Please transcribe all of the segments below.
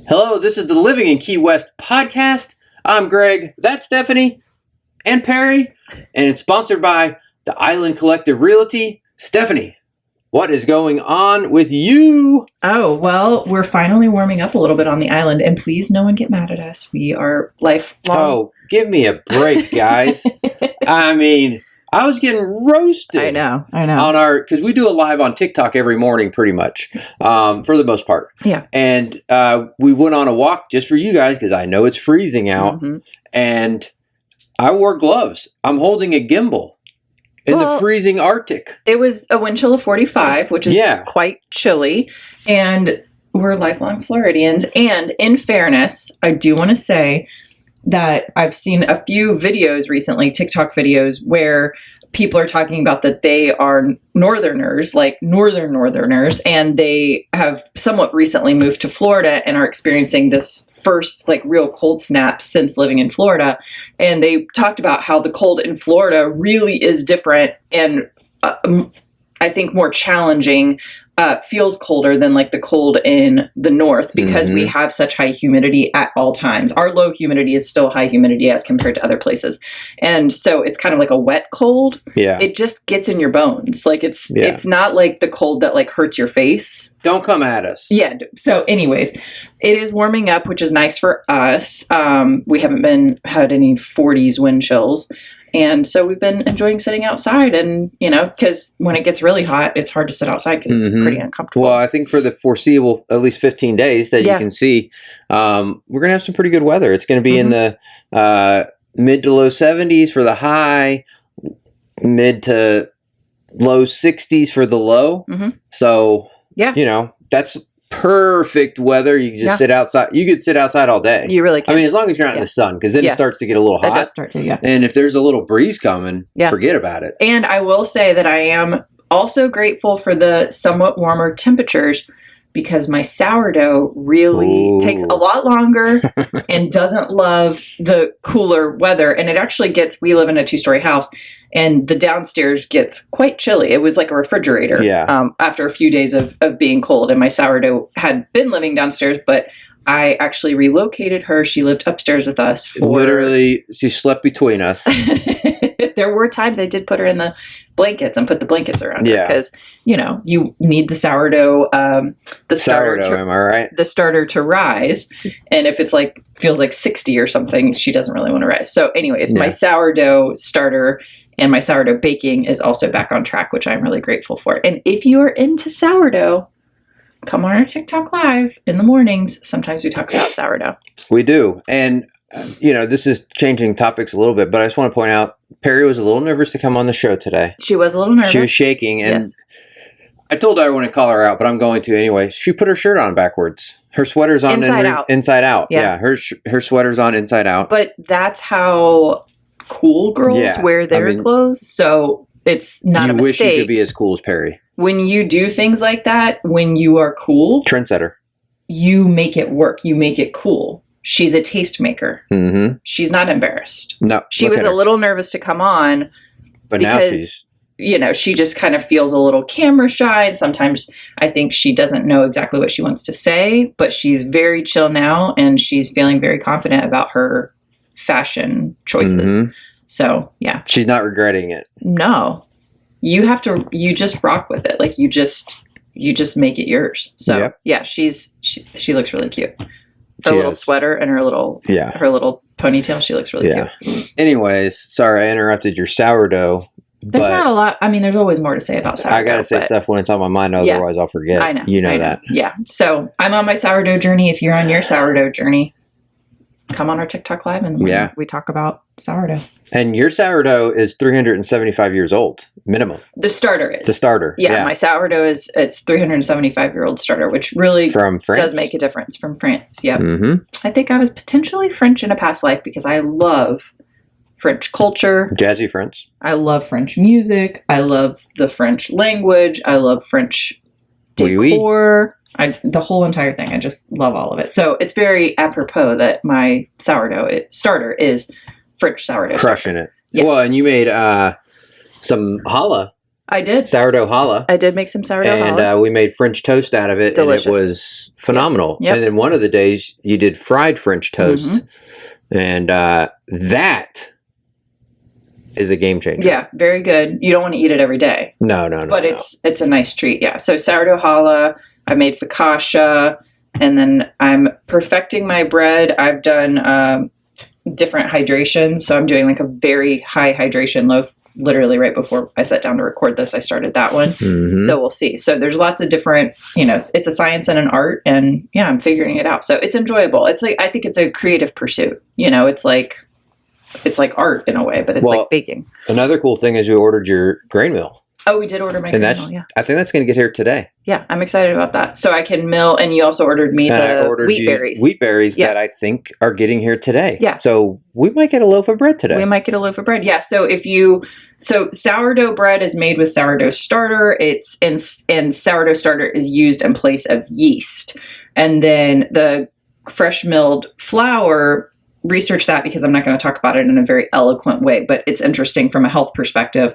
Hello, this is the Living in Key West podcast. I'm Greg, that's Stephanie, and Perry, and it's sponsored by the Island Collective Realty. Stephanie, what is going on with you? Oh, well, we're finally warming up a little bit on the island, and please no one get mad at us. We are lifelong. Oh, give me a break, guys. I mean, I was getting roasted. I know. Because we do a live on TikTok every morning, pretty much, for the most part. Yeah. And we went on a walk just for you guys because I know it's freezing out. Mm-hmm. And I wore gloves. I'm holding a gimbal in the freezing Arctic. It was a wind chill of 45, which is quite chilly. And we're lifelong Floridians. And in fairness, I do want to say that I've seen a few videos recently, TikTok videos, where people are talking about that they are northerners, like northerners, and they have somewhat recently moved to Florida and are experiencing this first like real cold snap since living in Florida. And they talked about how the cold in Florida really is different and I think more challenging. Feels colder than like the cold in the north because we have such high humidity at all times. Our low humidity is still high humidity as compared to other places. And so it's kind of like a wet cold. Yeah. It just gets in your bones. Like it's not like the cold that like hurts your face. Don't come at us. Yeah. So anyways, it is warming up, which is nice for us. We haven't had any 40s wind chills. And so we've been enjoying sitting outside and, because when it gets really hot, it's hard to sit outside because it's pretty uncomfortable. Well, I think for the foreseeable, at least 15 days that you can see, we're going to have some pretty good weather. It's going to be in the mid to low 70s for the high, mid to low 60s for the low. So, that's perfect weather. You can just sit outside. You could sit outside all day. You really can. I mean, as long as you're not in the sun, because then it starts to get a little hot. It does start to, yeah. And if there's a little breeze coming, forget about it. And I will say that I am also grateful for the somewhat warmer temperatures because my sourdough really takes a lot longer and doesn't love the cooler weather. And it actually we live in a 2-story house, and the downstairs gets quite chilly. It was like a refrigerator after a few days of being cold. And my sourdough had been living downstairs, but I actually relocated her. She lived upstairs with us. Literally, she slept between us. There were times I did put her in the blankets and put the blankets around her because, you need the sourdough, am I right? The starter to rise. And if it's feels like 60 or something, she doesn't really want to rise. So anyways, my sourdough starter and my sourdough baking is also back on track, which I'm really grateful for. And if you are into sourdough, come on our TikTok live in the mornings. Sometimes we talk about sourdough. We do. And, this is changing topics a little bit, but I just want to point out Perry was a little nervous to come on the show today. She was a little nervous. She was shaking. And I told her I wouldn't call her out, but I'm going to anyway. She put her shirt on backwards. Her sweater's on inside out. Yeah. Her sweater's on inside out. But that's how cool girls wear their clothes. So it's not a mistake. You wish you could be as cool as Perry. When you do things like that, when you are cool, trendsetter, you make it work. You make it cool. She's a tastemaker. Mm-hmm. She's not embarrassed. No, she was a little nervous to come on, but because now she just kind of feels a little camera shy. And sometimes I think she doesn't know exactly what she wants to say, but she's very chill now, and she's feeling very confident about her fashion choices. Mm-hmm. So yeah, she's not regretting it. No. You just rock with it. Like you just make it yours. So she looks really cute. Her little sweater and her little ponytail. She looks really cute. Anyways, sorry I interrupted your sourdough. There's not a lot. I mean, there's always more to say about sourdough. I gotta say stuff when it's on my mind, otherwise I'll forget. I know. You know that. Yeah. So I'm on my sourdough journey. If you're on your sourdough journey, come on our TikTok live and we talk about sourdough. And your sourdough is 375 years old, minimum. The starter is. The starter. Yeah. My sourdough it's 375-year-old starter, which really does make a difference. From France. Yep. Mm-hmm. I think I was potentially French in a past life because I love French culture. Jazzy French. I love French music. I love the French language. I love French decor. The whole entire thing. I just love all of it. So it's very apropos that my sourdough starter is French sourdough. Crushing starter. It. Yes. Well, and you made some challah I did. Sourdough challah. I did make some sourdough challah. And we made French toast out of it. Delicious. And it was phenomenal. Yep. And then one of the days you did fried French toast. And that is a game changer. Yeah, very good. You don't want to eat it every day. No. But it's a nice treat, yeah. So sourdough challah, I made focaccia, and then I'm perfecting my bread. I've done different hydrations. So I'm doing like a very high hydration loaf. Literally right before I sat down to record this, I started that one. So we'll see. So there's lots of different, it's a science and an art, and yeah, I'm figuring it out. So it's enjoyable. It's like, I think it's a creative pursuit. It's like art in a way, but it's like baking. Another cool thing is you ordered your grain mill. Oh, we did order my grain mill, yeah. I think that's going to get here today. Yeah, I'm excited about that. So I can mill, and you also ordered me the wheat berries. Wheat berries that I think are getting here today. Yeah. So we might get a loaf of bread today. We might get a loaf of bread. Yeah. So so sourdough bread is made with sourdough starter. And sourdough starter is used in place of yeast. And then the fresh milled flour, research that because I'm not going to talk about it in a very eloquent way, but it's interesting from a health perspective.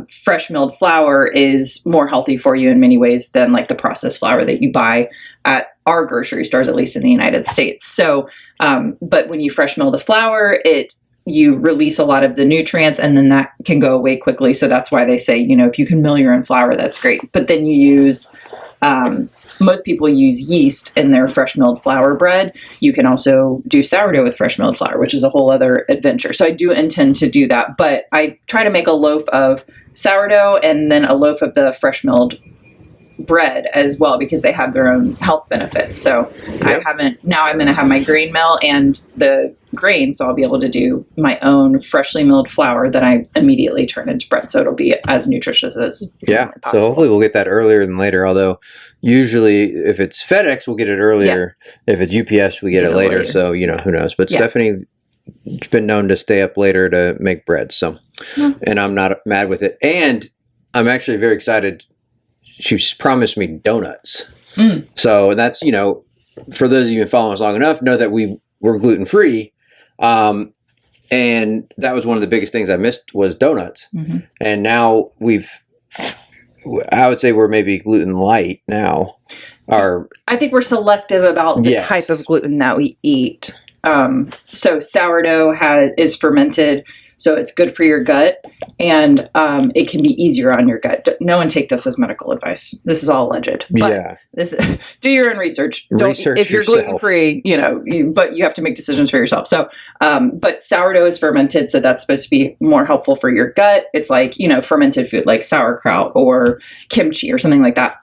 Fresh milled flour is more healthy for you in many ways than like the processed flour that you buy at our grocery stores, at least in the United States. So, but when you fresh mill the flour, you release a lot of the nutrients, and then that can go away quickly. So that's why they say, if you can mill your own flour, that's great. But then you use, most people use yeast in their fresh milled flour bread. You can also do sourdough with fresh milled flour, which is a whole other adventure. So I do intend to do that, but I try to make a loaf of sourdough and then a loaf of the fresh milled bread as well, because they have their own health benefits. So now I'm going to have my grain mill and the grain. So I'll be able to do my own freshly milled flour that I immediately turn into bread. So it'll be as nutritious as possible. So hopefully we'll get that earlier than later. Although usually if it's FedEx, we'll get it earlier. Yeah. If it's UPS, we get it later. So, who knows, but Stephanie's been known to stay up later to make bread. So, and I'm not mad with it. And I'm actually very excited. She's promised me donuts. So that's, for those of you who follow us long enough, know that we're gluten-free. And that was one of the biggest things I missed was donuts. And now I would say we're maybe gluten light now. I think we're selective about the type of gluten that we eat. So sourdough is fermented, so it's good for your gut, and it can be easier on your gut. No one take this as medical advice. This is all alleged. But do your own research. If you're gluten free, but you have to make decisions for yourself. So, but sourdough is fermented, so that's supposed to be more helpful for your gut. It's like fermented food like sauerkraut or kimchi or something like that.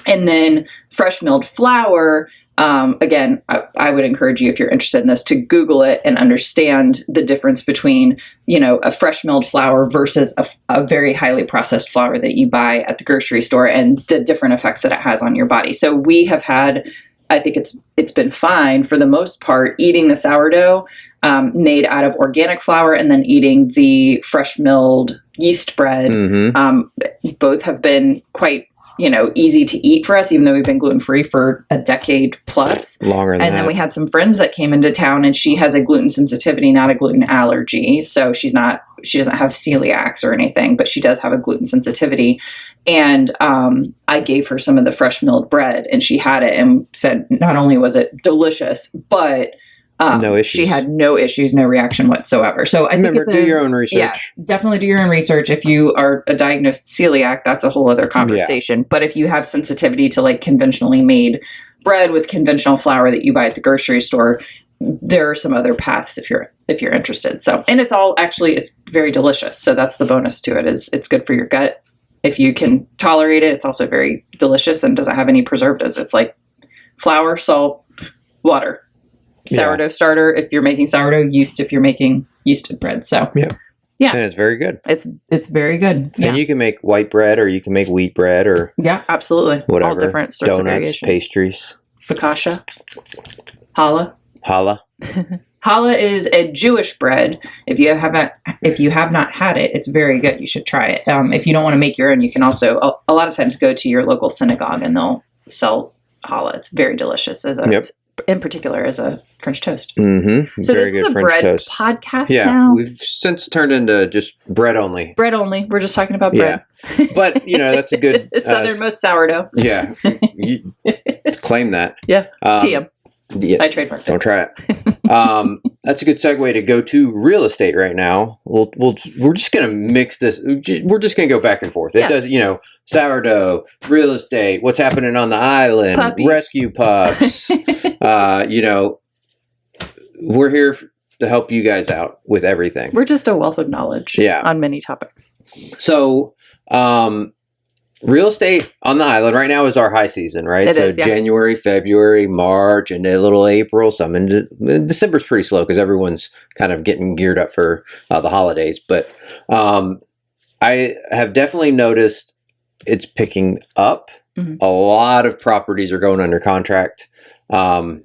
And then fresh milled flour. Again, I would encourage you, if you're interested in this, to Google it and understand the difference between, a fresh milled flour versus a very highly processed flour that you buy at the grocery store, and the different effects that it has on your body. So we have had, I think it's been fine for the most part, eating the sourdough made out of organic flour and then eating the fresh milled yeast bread. Both have been quite easy to eat for us, even though we've been gluten-free for a decade plus. Longer than that. And then we had some friends that came into town, and she has a gluten sensitivity, not a gluten allergy. So she doesn't have celiacs or anything, but she does have a gluten sensitivity. And I gave her some of the fresh milled bread, and she had it and said not only was it delicious, but no issues. She had no issues, no reaction whatsoever. So I think do your own research. Yeah, definitely do your own research. If you are a diagnosed celiac, that's a whole other conversation. Yeah. But if you have sensitivity to like conventionally made bread with conventional flour that you buy at the grocery store, there are some other paths if you're interested. So, and it's very delicious. So that's the bonus to it, is it's good for your gut. If you can tolerate it, it's also very delicious and doesn't have any preservatives. It's like flour, salt, water. Sourdough starter if you're making sourdough, yeast if you're making yeasted bread. So and it's very good. It's very good. And you can make white bread, or you can make wheat bread, or absolutely, whatever. All different sorts of variations. Pastries, focaccia, challah. Challah is a Jewish bread. If you have not had it, it's very good. You should try it. If you don't want to make your own, you can also a lot of times go to your local synagogue and they'll sell challah. It's very delicious as a in particular as a French toast. Mm-hmm. So this is a French bread toast podcast yeah, now? We've since turned into just bread only. Bread only. We're just talking about bread. Yeah. But, that's a good... Southernmost sourdough. Yeah. You claim that. Yeah. TM. Yeah, I trademarked. Don't try it. That's a good segue to go to real estate right now. We're just gonna mix this. We're just gonna go back and forth. It does, sourdough, real estate, what's happening on the island, Puppies. rescue pups. We're here to help you guys out with everything. We're just a wealth of knowledge. On many topics. So, real estate on the island right now is our high season, right? It is, yeah. January, February, March, and a little April. Some in December's pretty slow because everyone's kind of getting geared up for the holidays. But I have definitely noticed it's picking up. Mm-hmm. A lot of properties are going under contract, and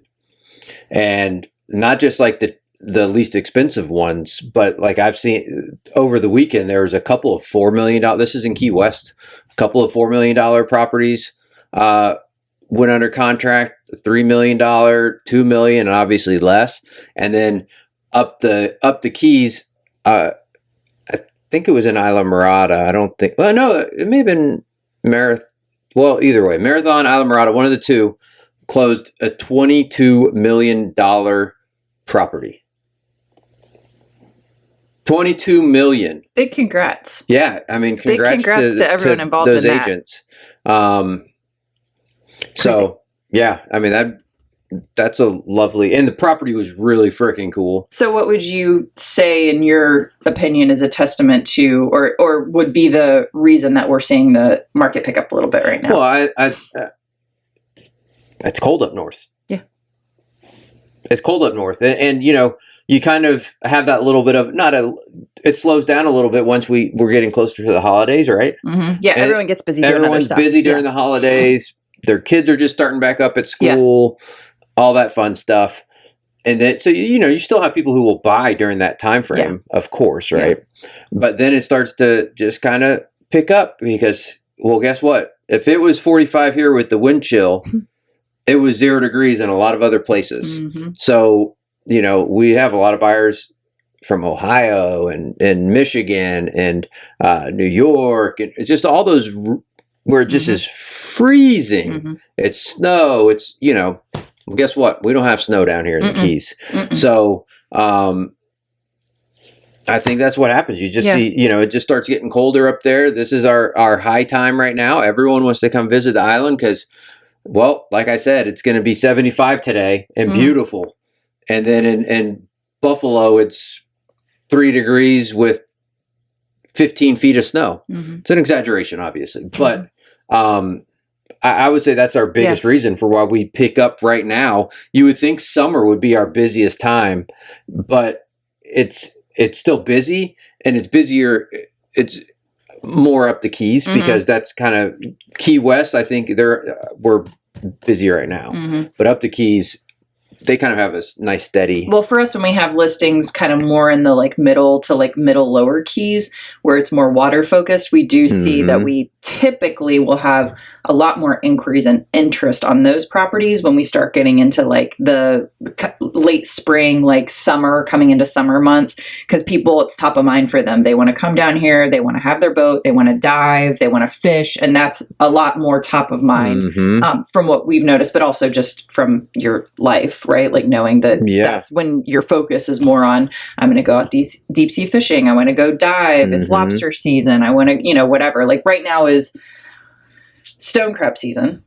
not just like the least expensive ones, but like I've seen over the weekend, there was a couple of $4 million. This is in Key West. Couple of $4 million properties went under contract, $3 million, $2 million, and obviously less. And then up the Keys, I think it was in Isla Mirada. I don't think. Well, no, it may have been Marathon. Well, either way, Marathon, Isla Mirada, one of the two, closed a $22 million property. $22 million. Big congrats. Yeah, I mean, congrats to everyone involved those in that. agents. So yeah, I mean that's a lovely, and the property was really freaking cool. So what would you say, in your opinion, is a testament to, or would be the reason that we're seeing the market pick up a little bit right now? Well, it's cold up north. Yeah, it's cold up north, and you kind of have that little bit of it slows down a little bit once we're getting closer to the holidays, right? Mm-hmm. Yeah, and everyone gets busy doing other everyone's stuff. Busy during the holidays. Their kids are just starting back up at school, all that fun stuff. And then, so, you still have people who will buy during that time frame, of course, right? Yeah. But then it starts to just kind of pick up because, well, guess what? If it was 45 here with the wind chill, it was 0 degrees in a lot of other places. Mm-hmm. So, we have a lot of buyers from Ohio and Michigan and New York and just all those where it just is freezing. Mm-hmm. It's snow. It's, well, guess what? We don't have snow down here in the Keys. Mm-mm. So I think that's what happens. You just see, it just starts getting colder up there. This is our high time right now. Everyone wants to come visit the island because, well, like I said, it's going to be 75 today and beautiful. And then in Buffalo, it's 3 degrees with 15 feet of snow. Mm-hmm. It's an exaggeration, obviously. But I would say that's our biggest reason for why we pick up right now. You would think summer would be our busiest time, but it's still busy, and it's busier. It's more up the Keys because that's kind of Key West. I think we're busy right now, but up the Keys, they kind of have a nice steady. Well, for us, when we have listings kind of more in the middle to middle lower Keys where it's more water focused, we do see that we typically will have a lot more inquiries and interest on those properties when we start getting into the late spring, summer, coming into summer months, because people, it's top of mind for them. They want to come down here, they want to have their boat, they want to dive, they want to fish, and that's a lot more top of mind from what we've noticed, but also just from your life, right? Knowing that that's when your focus is more on, I'm going to go out deep sea fishing, I want to go dive, it's lobster season, I want to, whatever. Right now is stone crab season.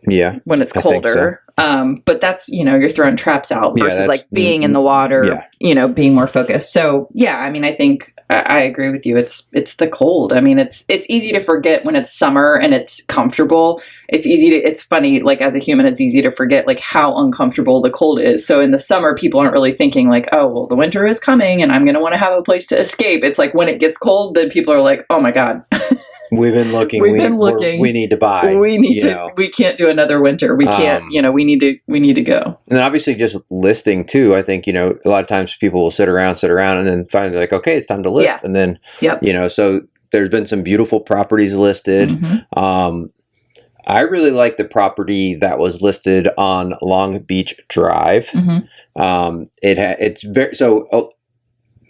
Yeah. When it's colder. But that's, you're throwing traps out versus being in the water, being more focused. So yeah, I mean, I think I agree with you. It's the cold. I mean, it's easy to forget when it's summer and it's comfortable. It's funny, as a human, it's easy to forget how uncomfortable the cold is. So in the summer, people aren't really thinking oh, well, the winter is coming and I'm going to want to have a place to escape. It's when it gets cold, then people are like, oh my God. We've been looking. We need to buy. We need to. We can't do another winter. We can't. We need to go. And obviously, just listing too. I think a lot of times people will sit around, and then finally okay, it's time to list. Yeah. And then so there's been some beautiful properties listed. I really like the property that was listed on Long Beach Drive. It's very so.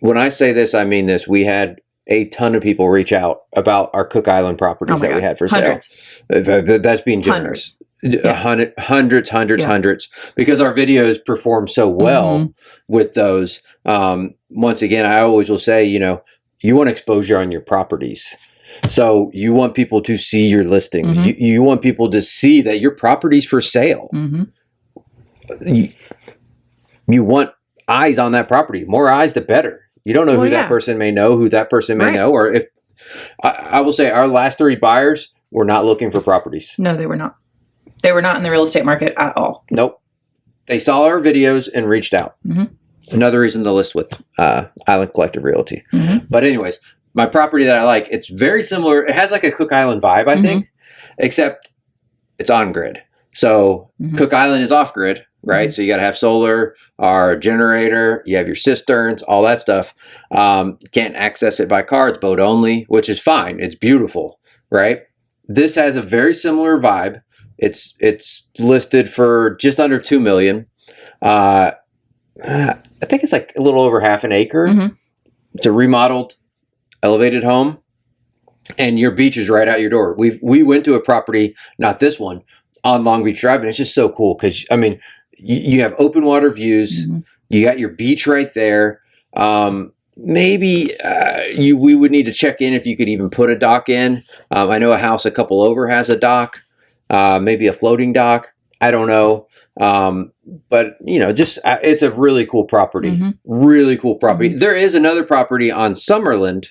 When I say this, I mean this. We had a ton of people reach out about our Cook Island properties that we had for sale. That's being generous. Hundreds, because our videos perform so well with those. Once again, I always will say, you want exposure on your properties. So you want people to see your listings. You want people to see that your property's for sale. You want eyes on that property. More eyes, the better. You don't know who that person may know, who that person may know. Or if I will say our last 3 buyers were not looking for properties. No, they were not. They were not in the real estate market at all. Nope. They saw our videos and reached out. Another reason to list with Island Collective Realty. But anyways, my property that I like, it's very similar. It has like a Cook Island vibe, I think, except it's on grid. So Cook Island is off grid, right? So you got to have solar, our generator, you have your cisterns, all that stuff. Can't access it by car. It's boat only, which is fine. It's beautiful, right? This has a very similar vibe. It's listed for just under $2 million. I think it's like a little over half an acre. It's a remodeled, elevated home, and your beach is right out your door. We went to a property, not this one, on Long Beach Drive, and it's just so cool because you have open water views. You got your beach right there. Maybe we would need to check in if you could even put a dock in. I know a house a couple over has a dock, maybe a floating dock. I don't know. But it's a really cool property. Really cool property. There is another property on Summerland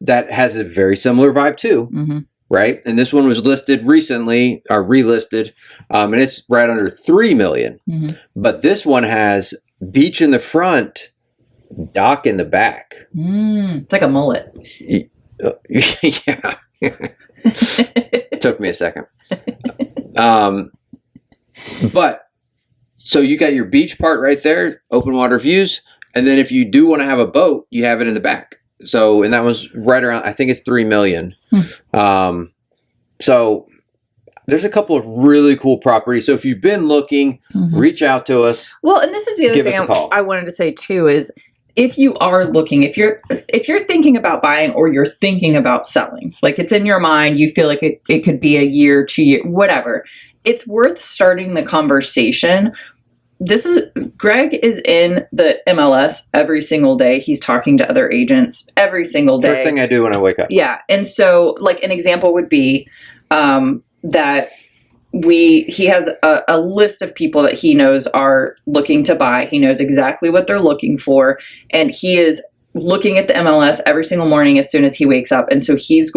that has a very similar vibe too. Right. And this one was listed recently, or relisted, and it's right under $3 million. But this one has beach in the front, dock in the back. It's like a mullet. Yeah. Took me a second. But so you got your beach part right there, open water views. And then if you do want to have a boat, you have it in the back. So, and that was right around, I think it's $3 million. So there's a couple of really cool properties. So if you've been looking, reach out to us. Well, and this is the other thing I wanted to say too, is if you are looking, if you're thinking about buying or you're thinking about selling, like it's in your mind, you feel like it could be a year, 2 years, whatever, it's worth starting the conversation. Greg is in the MLS every single day. He's talking to other agents every single day. First thing I do when I wake up. Yeah. And so like an example would be that he has a list of people that he knows are looking to buy. He knows exactly what they're looking for. And he is looking at the MLS every single morning as soon as he wakes up. And so he's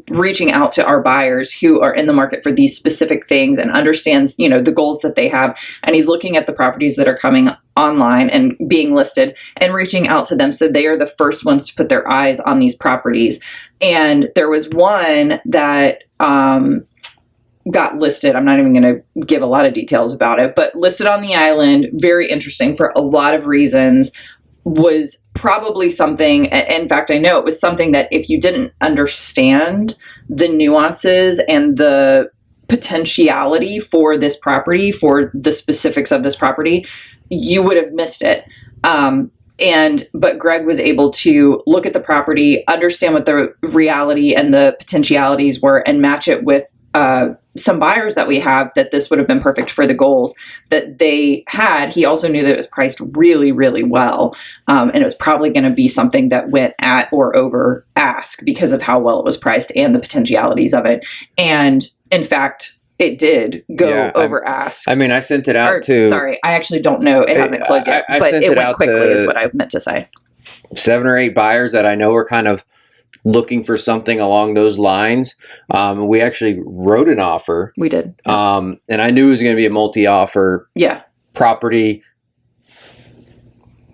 reaching out to our buyers who are in the market for these specific things and understands, the goals that they have. And he's looking at the properties that are coming online and being listed and reaching out to them. So they are the first ones to put their eyes on these properties. And there was one that, got listed. I'm not even going to give a lot of details about it, but listed on the island, very interesting for a lot of reasons. Was probably something, in fact, I know it was something that if you didn't understand the nuances and the potentiality for this property, for the specifics of this property, you would have missed it. But Greg was able to look at the property, understand what the reality and the potentialities were, and match it with some buyers that we have that this would have been perfect for the goals that they had. He also knew that it was priced really, really well. And it was probably going to be something that went at or over ask because of how well it was priced and the potentialities of it. And in fact, it did go over ask. I mean, I sent it out to... Sorry, I actually don't know. It hasn't closed yet, but it went quickly is what I meant to say. 7 or 8 buyers that I know are kind of looking for something along those lines. We actually wrote an offer. We did. And I knew it was going to be a multi-offer property.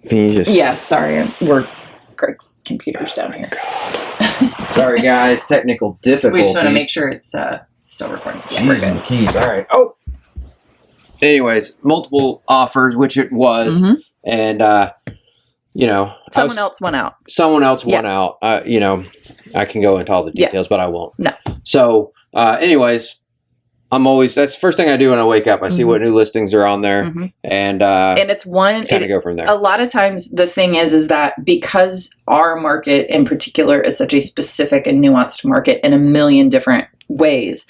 Can you just... Yeah, sorry. Greg's computer's down here. God. Sorry, guys. Technical difficulties. We just want to make sure it's still recording. Yeah, we're good. Keys. All right. Oh. Anyways, multiple offers, which it was. And... someone else won out. Someone else won out. I can go into all the details, but I won't. No. So, anyways, I'm always, that's the first thing I do when I wake up. I see what new listings are on there, and it's one kind of go from there. A lot of times the thing is that because our market in particular is such a specific and nuanced market in a million different ways,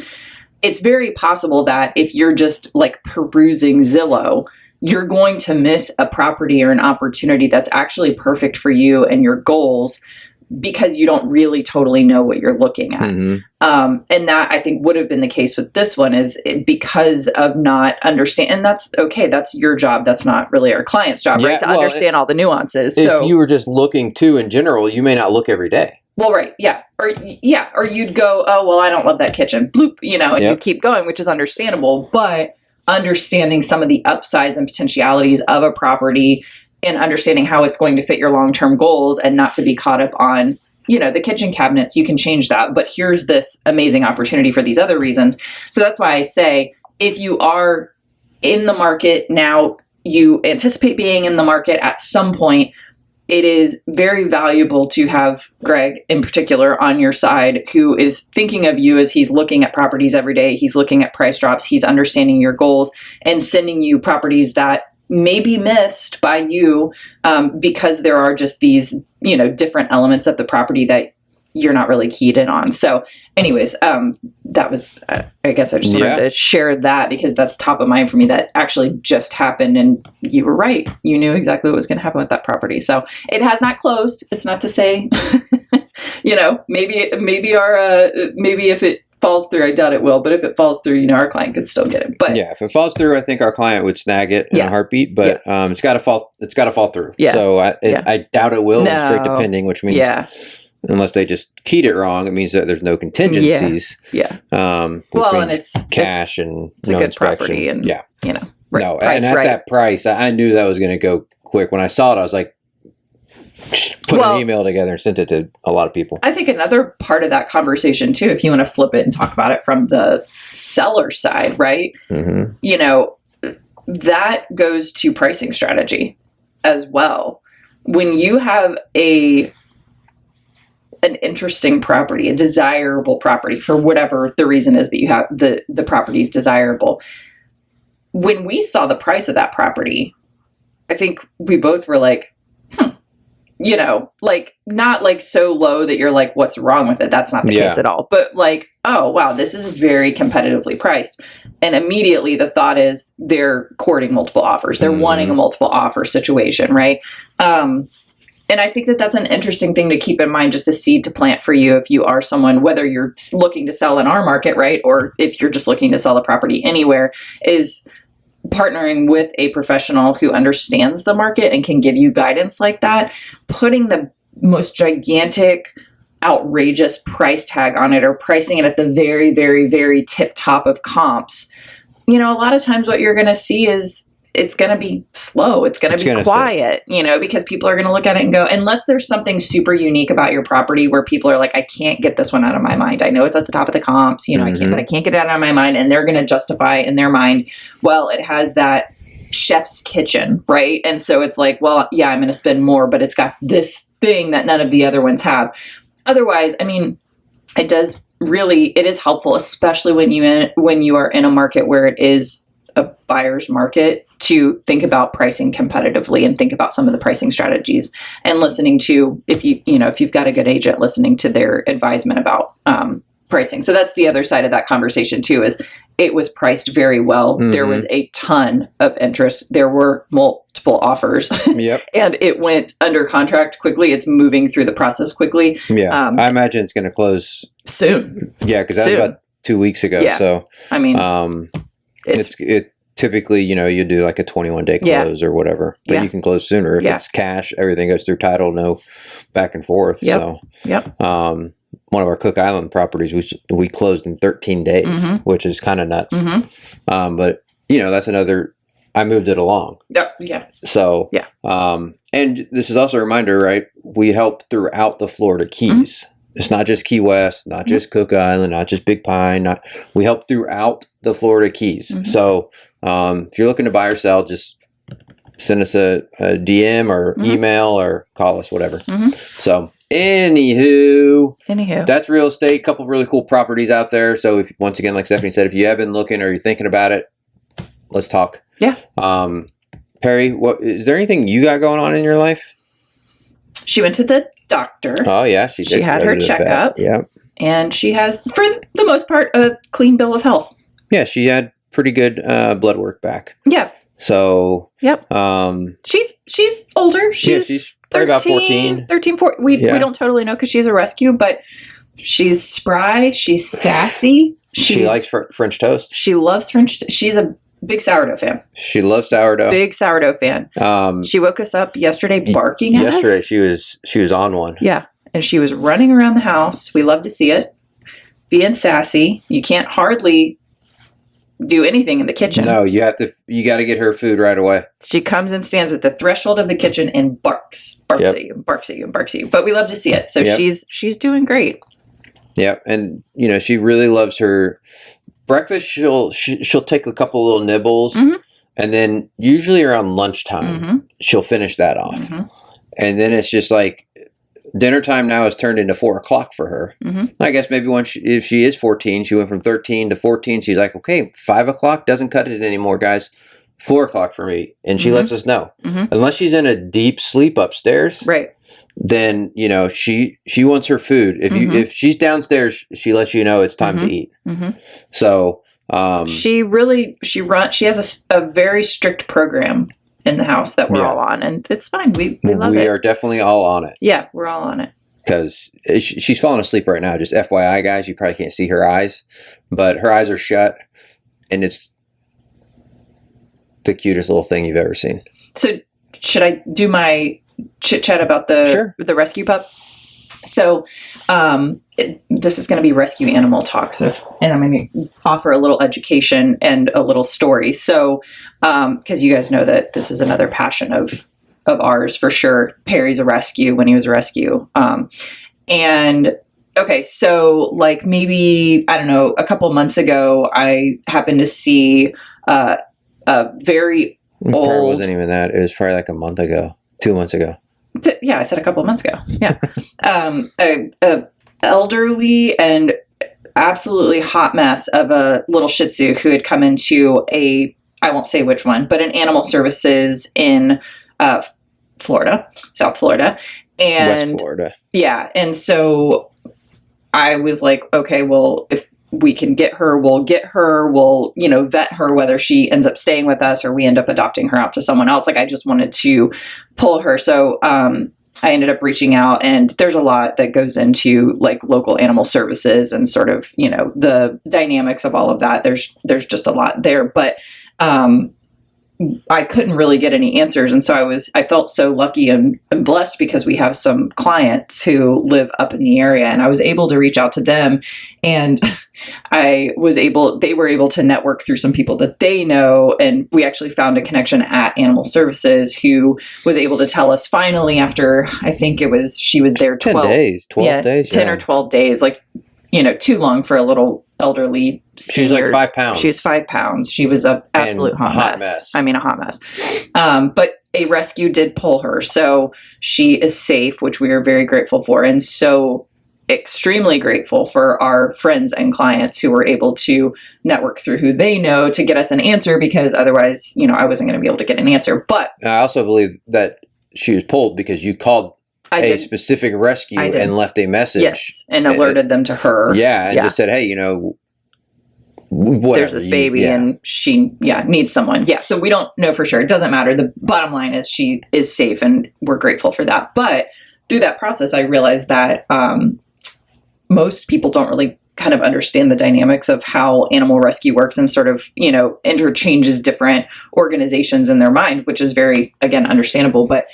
it's very possible that if you're just like perusing Zillow, you're going to miss a property or an opportunity that's actually perfect for you and your goals, because you don't really totally know what you're looking at. And that, I think, would have been the case with this one, is because of not understand. And that's okay. That's your job. That's not really our client's job, right? To understand all the nuances. If you were just looking too in general, you may not look every day. Well, right. Yeah. Or you'd go, oh, well, I don't love that kitchen. Bloop, and you keep going, which is understandable. But understanding some of the upsides and potentialities of a property and understanding how it's going to fit your long-term goals, and not to be caught up on, the kitchen cabinets, you can change that. But here's this amazing opportunity for these other reasons. So that's why I say, if you are in the market now, you anticipate being in the market at some point, it is very valuable to have Greg in particular on your side, who is thinking of you as he's looking at properties every day. He's looking at price drops. He's understanding your goals and sending you properties that may be missed by you because there are just these, different elements of the property that you're not really keyed in on. So anyways, that was, I guess I just wanted to share that, because that's top of mind for me. That actually just happened, and you were right. You knew exactly what was going to happen with that property. So it has not closed. It's not to say, maybe if it falls through, I doubt it will, but if it falls through, our client could still get it. But if it falls through, I think our client would snag it in a heartbeat, but it's got to fall through. So I doubt it will. No. Straight to pending, which means unless they just keyed it wrong, it means that there's no contingencies. And it's cash, and it's a good property, and no, and at that price, I knew that was going to go quick. When I saw it, I was like, put an email together and sent it to a lot of people. I think another part of that conversation too, if you want to flip it and talk about it from the seller side, right? That goes to pricing strategy as well. When you have an interesting property, a desirable property, for whatever the reason is that you have the property is desirable. When we saw the price of that property, I think we both were like, not like so low that you're like, what's wrong with it? That's not the case at all. But like, oh, wow, this is very competitively priced. And immediately the thought is they're courting multiple offers. They're wanting a multiple offer situation, right? And I think that that's an interesting thing to keep in mind, just a seed to plant for you if you are someone, whether you're looking to sell in our market, right? Or if you're just looking to sell a property anywhere, is partnering with a professional who understands the market and can give you guidance like that. Putting the most gigantic, outrageous price tag on it, or pricing it at the very, very, very tip top of comps. A lot of times what you're going to see is it's going to be slow. It's going to be quiet, because people are going to look at it and go, unless there's something super unique about your property where people are like, I can't get this one out of my mind. I know it's at the top of the comps, I can't get it out of my mind. And they're going to justify in their mind, well, it has that chef's kitchen, right? And so it's like, well, yeah, I'm going to spend more, but it's got this thing that none of the other ones have. Otherwise, it is helpful, especially when you are in a market where it is a buyer's market, to think about pricing competitively and think about some of the pricing strategies, and listening to, if you've got a good agent, listening to their advisement about pricing. So that's the other side of that conversation too, is it was priced very well. There was a ton of interest. There were multiple offers. And it went under contract quickly. It's moving through the process quickly. I imagine it's going to close soon. Because that was about 2 weeks ago. So it typically, you do like a 21-day close or whatever, but you can close sooner. If it's cash, everything goes through title, no back and forth. So, one of our Cook Island properties, we closed in 13 days, which is kind of nuts. But that's another, I moved it along. So, and this is also a reminder, right? We help throughout the Florida Keys. It's not just Key West, not just Cook Island, not just Big Pine. We help throughout the Florida Keys. So if you're looking to buy or sell, just send us a DM or email or call us, whatever. So Anywho, that's real estate. A couple of really cool properties out there. So if, once again, like Stephanie said, if you have been looking or you're thinking about it, let's talk. Yeah. Perry, what is there anything you got going on in your life? She went to the doctor. Oh yeah, she did. She had her checkup. Yeah. And she has, for the most part, a clean bill of health. Yeah, she had pretty good blood work back. Yeah. So. Yep. She's older. She's probably about 14. 13, 14. We don't totally know because she's a rescue, but she's spry. She's sassy. She likes French toast. She loves She's a big sourdough fan. She loves sourdough. Big sourdough fan. She woke us up yesterday barking at us. Yesterday she was on one. Yeah. And she was running around the house. We love to see it. Being sassy. You can't hardly do anything in the kitchen. No, you got to get her food right away. She comes and stands at the threshold of the kitchen and barks at you, barks at you. But we love to see it. So she's doing great. Yep. And she really loves her breakfast. She'll take a couple little nibbles, and then usually around lunchtime, she'll finish that off. And then it's just like dinner time now has turned into 4 o'clock for her. I guess maybe if she is 14, she went from 13 to 14. She's like, okay, 5 o'clock doesn't cut it anymore, guys. 4 o'clock for me. And she lets us know. Unless she's in a deep sleep upstairs. Right. Then, she wants her food. If she's downstairs, she lets you know it's time to eat. So, she has a very strict program in the house that we're all on, and it's fine. We love it. We are definitely all on it. Yeah, we're all on it. Because she's falling asleep right now. Just FYI, guys, you probably can't see her eyes, but her eyes are shut, and it's the cutest little thing you've ever seen. So, should I do my chit chat about the rescue pup? So, this is going to be rescue animal talk. So, and I'm going to offer a little education and a little story. So, because you guys know that this is another passion of ours for sure. Perry's a rescue when he was a rescue. And okay, so like maybe, I don't know, a couple months ago, I happened to see a very old. It wasn't even that. It was probably like a month ago, 2 months ago. Yeah, I said a couple of months ago. Yeah. A elderly and absolutely hot mess of a little Shih Tzu who had come into I won't say which one, but an animal services in Florida, South Florida. And West Florida. Yeah. And so I was like, okay, well, if we can get her, we'll get her, we'll, vet her, whether she ends up staying with us or we end up adopting her out to someone else. Like I just wanted to pull her. So, I ended up reaching out, and there's a lot that goes into like local animal services and sort of, the dynamics of all of that. There's just a lot there, but, I couldn't really get any answers. And so I felt so lucky and blessed because we have some clients who live up in the area, and I was able to reach out to them, and they were able to network through some people that they know. And we actually found a connection at Animal Services who was able to tell us finally after, I think she was there 12 days, 10 or 12 days, like, too long for a little elderly senior. She's like 5 pounds. She's 5 pounds. She was an absolute hot mess. I mean, a hot mess. But a rescue did pull her. So she is safe, which we are very grateful for. And so extremely grateful for our friends and clients who were able to network through who they know to get us an answer, because otherwise, I wasn't going to be able to get an answer. But I also believe that she was pulled because you called specific rescue and left a message. Yes, and alerted them to her. Yeah, and just said, hey, whatever, there's this baby and she needs someone. Yeah, so we don't know for sure. It doesn't matter. The bottom line is she is safe, and we're grateful for that. But through that process, I realized that most people don't really kind of understand the dynamics of how animal rescue works, and sort of, interchanges different organizations in their mind, which is very, again, understandable. But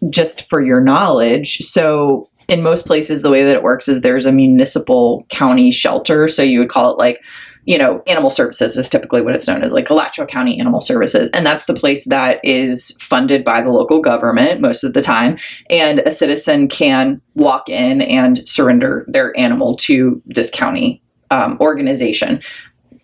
just for your knowledge, so in most places, the way that it works is there's a municipal county shelter. So you would call it like, Animal Services is typically what it's known as, like Alachua County Animal Services. And that's the place that is funded by the local government most of the time. And a citizen can walk in and surrender their animal to this county organization.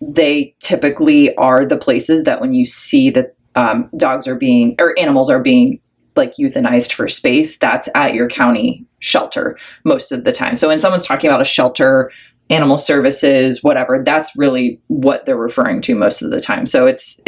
They typically are the places that when you see that animals are being like euthanized for space, that's at your county shelter most of the time. So when someone's talking about a shelter, animal services, whatever, that's really what they're referring to most of the time. So it's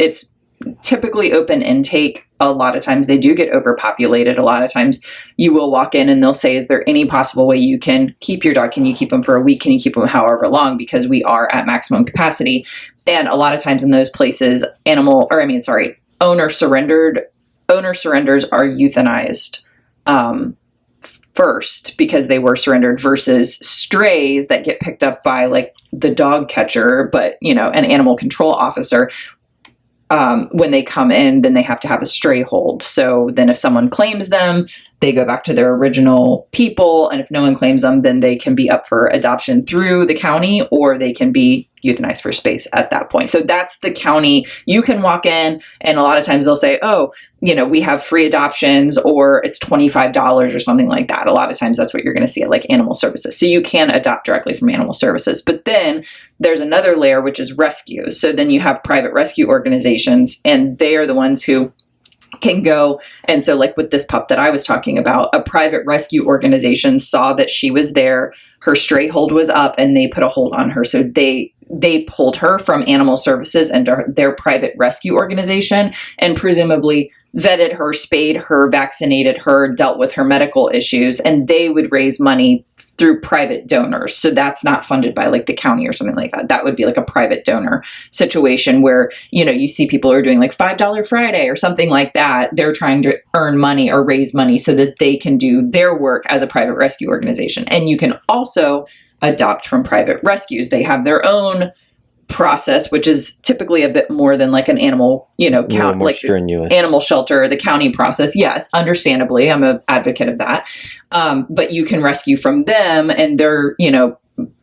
typically open intake. A lot of times they do get overpopulated. A lot of times you will walk in and they'll say, is there any possible way you can keep your dog? Can you keep them for a week? Can you keep them however long? Because we are at maximum capacity. And a lot of times in those places, owner surrenders are euthanized first because they were surrendered, versus strays that get picked up by like the dog catcher, but an animal control officer. When they come in, then they have to have a stray hold. So then if someone claims them, they go back to their original people. And if no one claims them, then they can be up for adoption through the county, or they can be euthanized for space at that point. So that's the county. You can walk in and a lot of times they'll say, oh, we have free adoptions, or it's $25 or something like that. A lot of times that's what you're going to see at like animal services. So you can adopt directly from animal services. But then there's another layer, which is rescue. So then you have private rescue organizations, and they are the ones who can go. And so like with this pup that I was talking about, a private rescue organization saw that she was there, her stray hold was up, and they put a hold on her. So they pulled her from animal services into their private rescue organization, and presumably vetted her, spayed her, vaccinated her, dealt with her medical issues, and they would raise money through private donors. So that's not funded by like the county or something like that. That would be like a private donor situation where, you see people are doing like $5 Friday or something like that. They're trying to earn money or raise money so that they can do their work as a private rescue organization. And you can also adopt from private rescues. They have their own process, which is typically a bit more than like an animal, like strenuous animal shelter, the county process. Yes, understandably, I'm an advocate of that. But you can rescue from them, and they're, they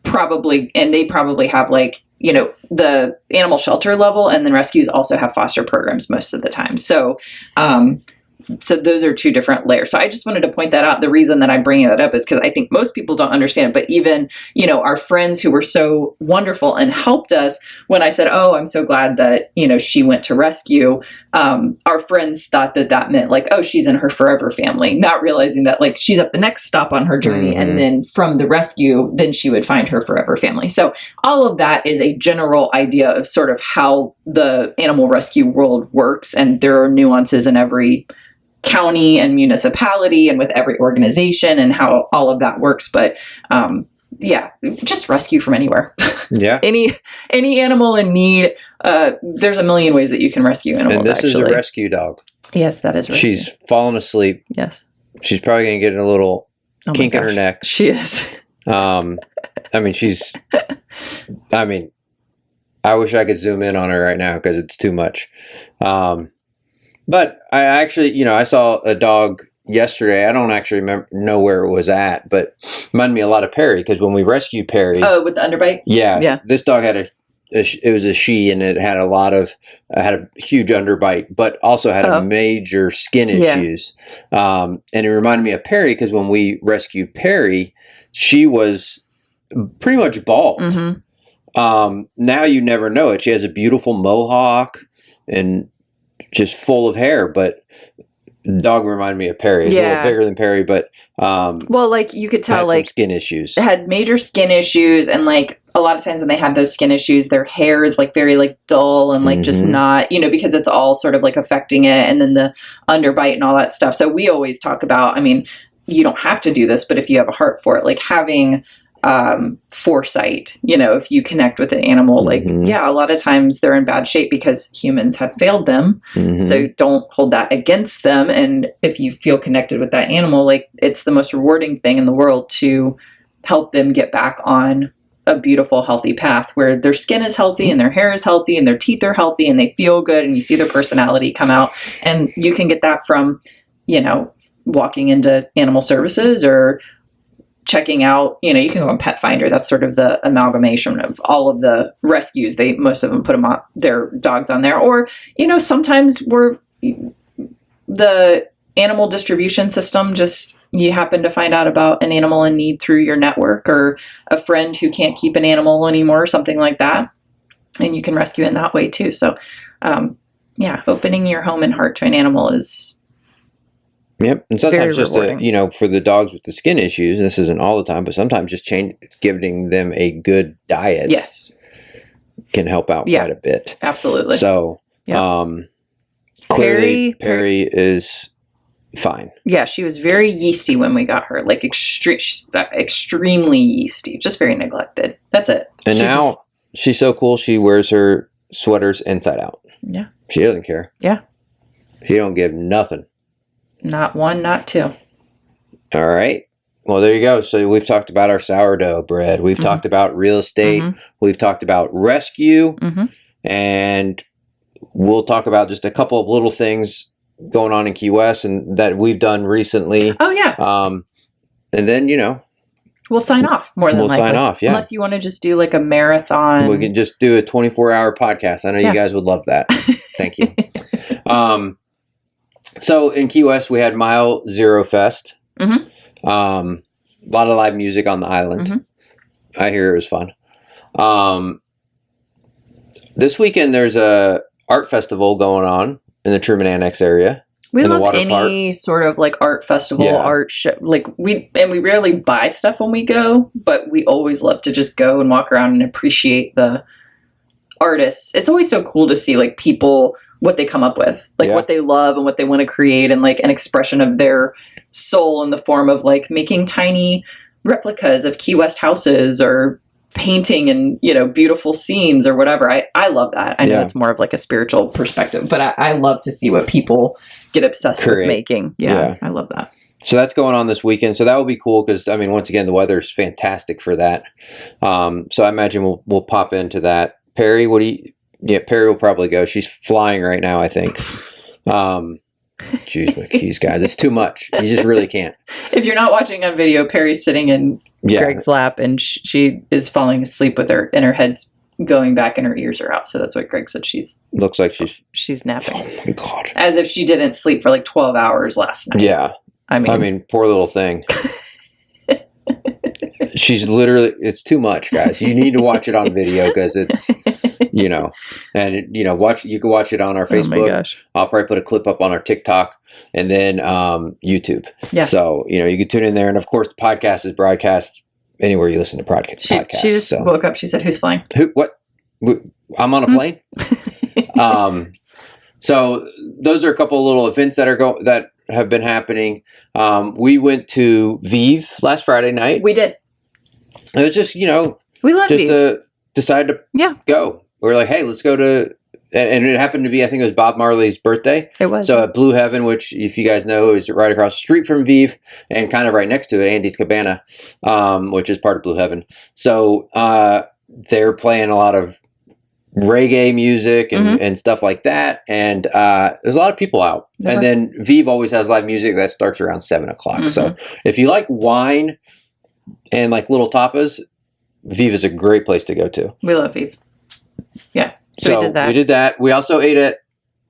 probably have like, the animal shelter level, and then rescues also have foster programs most of the time. So those are two different layers. So I just wanted to point that out. The reason that I'm bringing that up is because I think most people don't understand, but even, our friends who were so wonderful and helped us when I said, oh, I'm so glad that, she went to rescue. Our friends thought that meant like, oh, she's in her forever family, not realizing that like she's at the next stop on her journey. Mm-hmm. And then from the rescue, then she would find her forever family. So all of that is a general idea of sort of how the animal rescue world works. And there are nuances in every county and municipality and with every organization and how all of that works. But just rescue from anywhere. Yeah. any animal in need. There's a million ways that you can rescue animals. And this is a rescue dog. Yes, that is rescue. She's fallen asleep. Yes. She's probably going to get a little kink in her neck. She is. I wish I could zoom in on her right now because it's too much. But I actually, I saw a dog yesterday. I don't actually know where it was at, but reminded me a lot of Perry, because when we rescued Perry. Oh, with the underbite? Yeah. This dog had it was a she, and it had had a huge underbite, but also had a major skin issues. And it reminded me of Perry because when we rescued Perry, she was pretty much bald. Mm-hmm. Now you never know it. She has a beautiful mohawk and just full of hair, but the dog reminded me of Perry. It's a little bigger than Perry, but like you could tell, like skin issues. Had major skin issues, and like a lot of times when they have those skin issues, their hair is like very like dull and like just not, because it's all sort of like affecting it, and then the underbite and all that stuff. So we always talk about, you don't have to do this, but if you have a heart for it, like having foresight, if you connect with an animal, like, a lot of times they're in bad shape because humans have failed them. Mm-hmm. So don't hold that against them. And if you feel connected with that animal, like it's the most rewarding thing in the world to help them get back on a beautiful, healthy path where their skin is healthy and their hair is healthy and their teeth are healthy and they feel good and you see their personality come out. And you can get that from, walking into animal services or checking out, you can go on Pet Finder. That's sort of the amalgamation of all of the rescues. Most of them put their dogs on there. Or, sometimes the animal distribution system, just you happen to find out about an animal in need through your network or a friend who can't keep an animal anymore or something like that. And you can rescue in that way too. So, opening your home and heart to an animal is Yep. And sometimes just for the dogs with the skin issues, and this isn't all the time, but sometimes just giving them a good diet. Yes. Can help out quite a bit. Absolutely. So, clearly Perry is fine. Yeah, she was very yeasty when we got her, like extremely yeasty, just very neglected. That's it. And she's so cool. She wears her sweaters inside out. Yeah. She doesn't care. Yeah. She don't give nothing. Not one, not two. All right. Well, there you go. So we've talked about our sourdough bread. We've talked about real estate. We've talked about rescue. And we'll talk about just a couple of little things going on in Key West and that we've done recently. Oh, yeah. And then, we'll sign off more than likely. We'll sign off, yeah. Unless you want to just do like a marathon. We can just do a 24-hour podcast. I know you guys would love that. Thank you. So in Key West, we had Mile Zero Fest. A lot of live music on the island. I hear it was fun. This weekend, there's a art festival going on in the Truman Annex area. We love any sort of like art festival, art show. Like we rarely buy stuff when we go, but we always love to just go and walk around and appreciate the artists. It's always so cool to see like people, what they come up with, like what they love and what they want to create, and like an expression of their soul in the form of like making tiny replicas of Key West houses or painting and, beautiful scenes or whatever. I love that. I know it's more of like a spiritual perspective, but I love to see what people get obsessed with making. Yeah, I love that. So that's going on this weekend. So that will be cool because, once again, the weather's fantastic for that. So I imagine we'll pop into that. Perry, Perry will probably go. She's flying right now, I think. Jeez, guys, it's too much. You just really can't. If you're not watching on video, Perry's sitting in Greg's lap, and she is falling asleep with her head's going back and her ears are out. So that's what Greg said. Looks like she's napping. Oh my God! As if she didn't sleep for like 12 hours last night. Yeah, I mean, poor little thing. She's literally, it's too much, guys. You need to watch it on video because it's, you can watch it on our Facebook. Oh my gosh. I'll probably put a clip up on our TikTok and then YouTube. Yeah. So, you can tune in there. And of course, the podcast is broadcast anywhere you listen to podcasts. She just woke up. She said, "Who's flying?" What? I'm on a plane? So those are a couple of little events that have been happening. We went to Vive last Friday night. We did. It was just, we love just decided to go. We were like, hey, let's go to, and it happened to be, I think it was Bob Marley's birthday. It was. So at Blue Heaven, which if you guys know is right across the street from Vive and kind of right next to it, Andy's Cabana, which is part of Blue Heaven. So they're playing a lot of reggae music and stuff like that. And there's a lot of people out. Yeah. And then Vive always has live music that starts around 7:00. So if you like wine and like little tapas, Vive is a great place to go to. We love Vive. Yeah. So we did that. We also ate at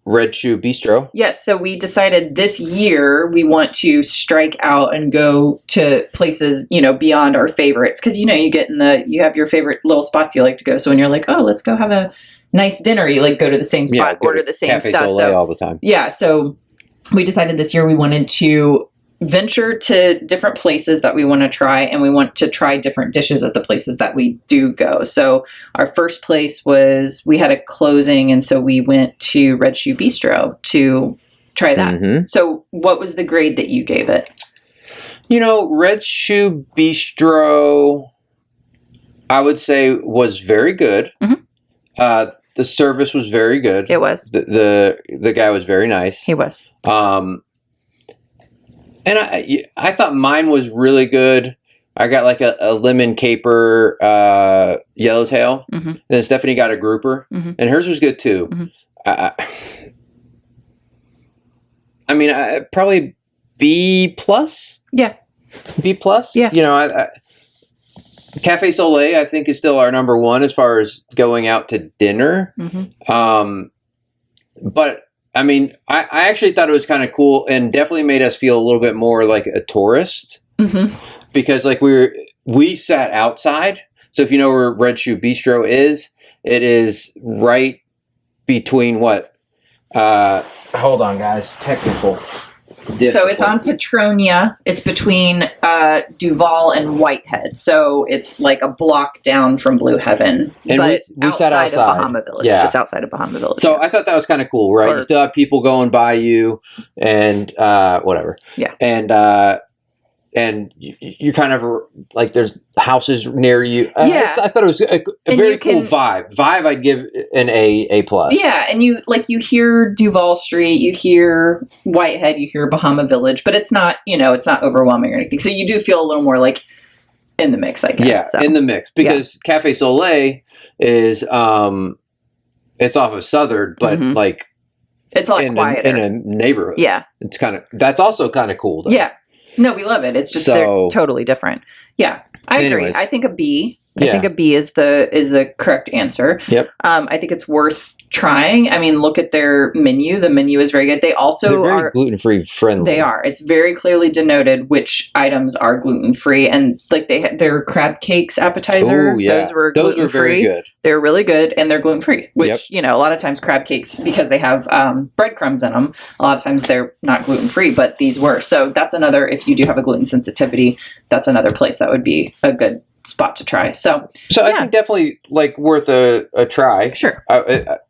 Red Shoe Bistro. Yes. So we decided this year we want to strike out and go to places, beyond our favorites. Cause you you have your favorite little spots you like to go. So when you're like, oh, let's go have a nice dinner, you like go to the same spot, order the same Cafe stuff. Soleil all the time. Yeah. So we decided this year we wanted to venture to different places that we want to try, and we want to try different dishes at the places that we do go. So our first place we had a closing, and so we went to Red Shoe Bistro to try that. So what was the grade that you gave it? Red Shoe Bistro, I would say, was very good. The service was very good. It was. The guy was very nice. He was. And I thought mine was really good. I got like a lemon caper yellowtail. And then Stephanie got a grouper. And hers was good too. Probably B+. Yeah. B+. Yeah. Cafe Soleil, I think, is still our number one as far as going out to dinner. But I actually thought it was kind of cool and definitely made us feel a little bit more like a tourist because like we sat outside. So if you know where Red Shoe Bistro is, it is right between hold on guys, technical. So it's on Petronia. It's between Duval and Whitehead. So it's like a block down from Blue Heaven. And but we sat outside of Bahama Village. Yeah. Just outside of Bahama Village. So I thought that was kind of cool, right? You still have people going by you and whatever. Yeah. And you're kind of like there's houses near you. I thought it was a very cool vibe. I'd give an A+. Yeah, and you hear Duval Street, you hear Whitehead, you hear Bahama Village, but it's not it's not overwhelming or anything. So you do feel a little more like in the mix, I guess. Yeah, in the mix because Cafe Soleil is it's off of Southern, but like it's like quieter in a neighborhood. Yeah, it's that's also kind of cool though. Yeah. No, we love it. It's just they're totally different. Yeah, I agree. I think a B. I think a B is the correct answer. Yep. I think it's worth trying. I mean, look at their menu. The menu is very good. They're very gluten-free friendly. They are. It's very clearly denoted which items are gluten-free, and like they had their crab cakes appetizer. Ooh, yeah. Those were very good. They're really good, and they're gluten-free. Which a lot of times crab cakes, because they have breadcrumbs in them, a lot of times they're not gluten-free, but these were. So that's another. If you do have a gluten sensitivity, that's another place that would be a good spot to try. So I think definitely like worth a try. Sure.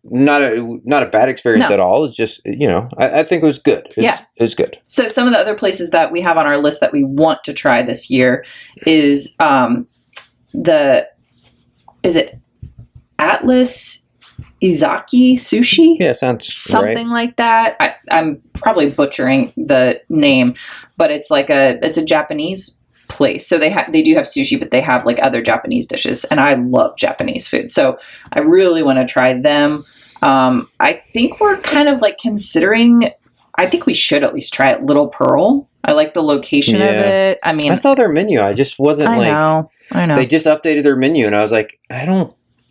Not a bad experience at all. It's just I think it was good. It was good. So some of the other places that we have on our list that we want to try this year is is it Atlas Izaki Sushi? Yeah, sounds something like that. I'm probably butchering the name, but it's like it's a Japanese place. So they do have sushi, but they have like other Japanese dishes, and I love Japanese food. So I really want to try them. I think we're kind of like considering, I think we should at least try it. Little Pearl. I like the location of it. I mean, I saw their menu. I just wasn't I know. They just updated their menu and I was like,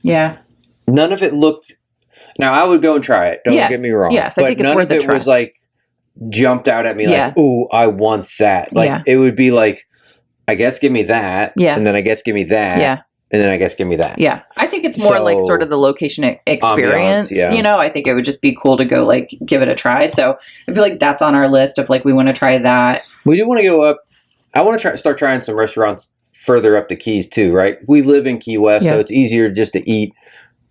yeah. None of it looked, now I would go and try it. Don't get me wrong. Yes, I think it's worth a try. None of it was like jumped out at me like, ooh, I want that. Like it would be like, I guess give me that. Yeah. And then I guess give me that. Yeah. And then I guess give me that. Yeah. I think it's more like sort of the location experience. Ambiance, I think it would just be cool to go like give it a try. So I feel like that's on our list of like we want to try that. We do want to go up. I want to start trying some restaurants further up the Keys too, right? We live in Key West, so it's easier just to eat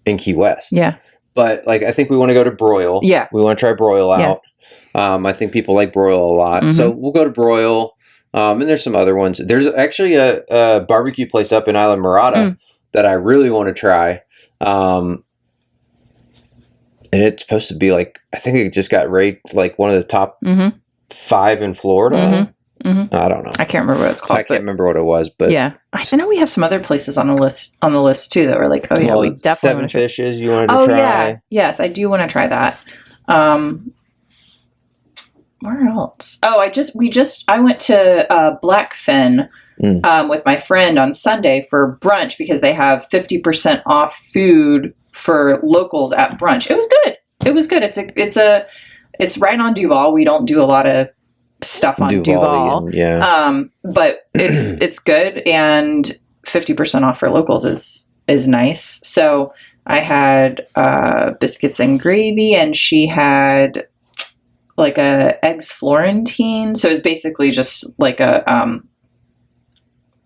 in Key West. Yeah. But like I think we want to go to Broil. Yeah. We want to try Broil out. I think people like Broil a lot. Mm-hmm. So we'll go to Broil. And there's some other ones. There's actually a barbecue place up in Isla Mirada that I really want to try. And it's supposed to be like, I think it just got rated like one of the top 5 in Florida. Mm-hmm. I don't know. I can't remember what it's called. I can't remember what it was, but yeah, I know we have some other places on the list too that were like, oh yeah, we definitely want to try. 7 Fishes you wanted to try. Yeah. Yes, I do want to try that. Where else? Oh, I went to Blackfin with my friend on Sunday for brunch because they have 50% off food for locals at brunch. It was good. It's right on Duval. We don't do a lot of stuff on Duval. Yeah. But it's good, and 50% off for locals is nice. So I had biscuits and gravy, and she had like a eggs Florentine. So it's basically just like a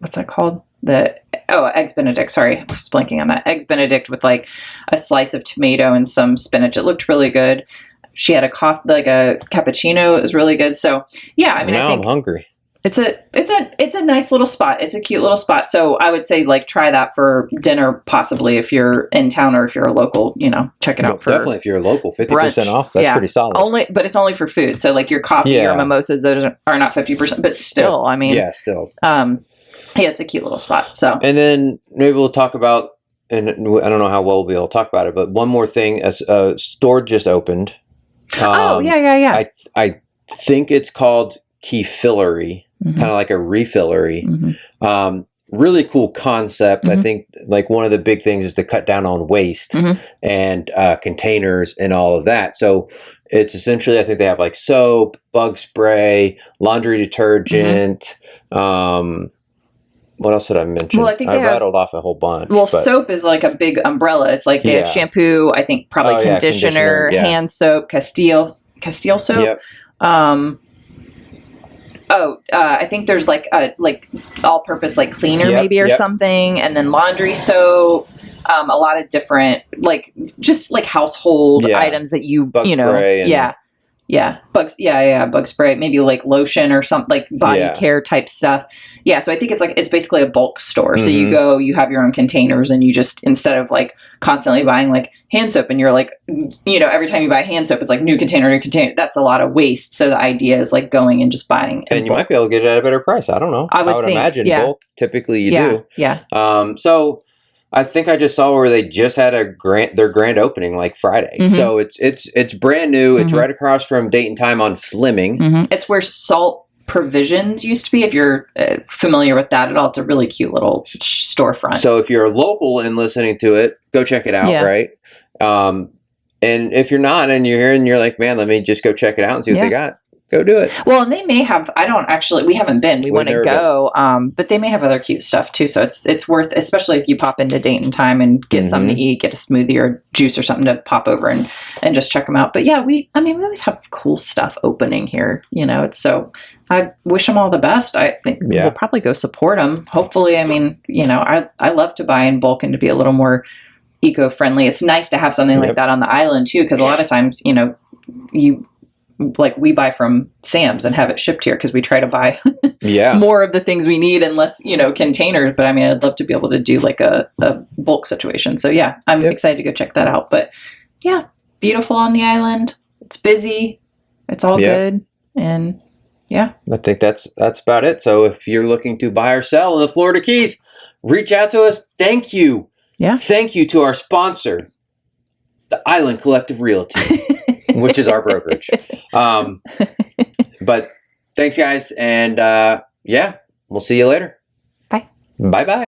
what's that called? Eggs Benedict. Sorry, I was blanking on that. Eggs Benedict with like a slice of tomato and some spinach. It looked really good. She had a cappuccino. It was really good. So yeah, I mean, now I think I'm hungry. It's a nice little spot. It's a cute little spot. So I would say like try that for dinner, possibly if you're in town or if you're a local. Check it out for definitely if you're a local. 50% off. That's pretty solid. But it's only for food. So like your coffee, your mimosas, those are not 50%. But still, I mean, still. It's a cute little spot. So and then maybe we'll talk about, and I don't know how well we'll be able to talk about it, but one more thing: as a store just opened. Yeah. I think it's called Keyfillery, kind of like a refillery. Really cool concept. I think like one of the big things is to cut down on waste and containers and all of that. So it's essentially, I think they have like soap, bug spray, laundry detergent. What else did I mention? Well, I rattled off a whole bunch. Well, soap is like a big umbrella. It's like they have shampoo, I think probably conditioner, hand soap, Castile soap. Yep. I think there's like a all-purpose like cleaner maybe or Yep. something, and then laundry soap. A lot of different just household items that Bug spray and bug spray, maybe like lotion or something, like body care type stuff. Yeah, so I think it's basically a bulk store. So you go, you have your own containers, and you just, instead of like constantly buying like hand soap, and you're like, every time you buy hand soap, it's like new container. That's a lot of waste. So the idea is like going and just buying. And you might be able to get it at a better price. I don't know. I would think, imagine bulk. Typically you do. Yeah. So I think I just saw where they just had their grand opening like Friday. Mm-hmm. So it's brand new. It's right across from Date and Time on Fleming. Mm-hmm. It's where Salt Provisions used to be. If you're familiar with that at all, it's a really cute little storefront. So if you're local and listening to it, go check it out. Right. And if you're not, and you're here and you're like, man, let me just go check it out and see what they got. Go do it. Well, and they may have, we haven't been, we want to go, but they may have other cute stuff too. So it's worth, especially if you pop into Date and Time and get something to eat, get a smoothie or juice or something to pop over and just check them out. But yeah, we always have cool stuff opening here, so I wish them all the best. I think we'll probably go support them. Hopefully, I love to buy in bulk and to be a little more eco-friendly. It's nice to have something like that on the island too, because a lot of times, we buy from Sam's and have it shipped here because we try to buy more of the things we need and less, containers. But I'd love to be able to do like a bulk situation. So yeah, I'm excited to go check that out. But yeah, beautiful on the island. It's busy. It's all good. And yeah, I think that's about it. So if you're looking to buy or sell in the Florida Keys, reach out to us. Thank you. Yeah. Thank you to our sponsor, the Island Collective Realty. Which is our brokerage. But thanks, guys. And we'll see you later. Bye. Bye-bye.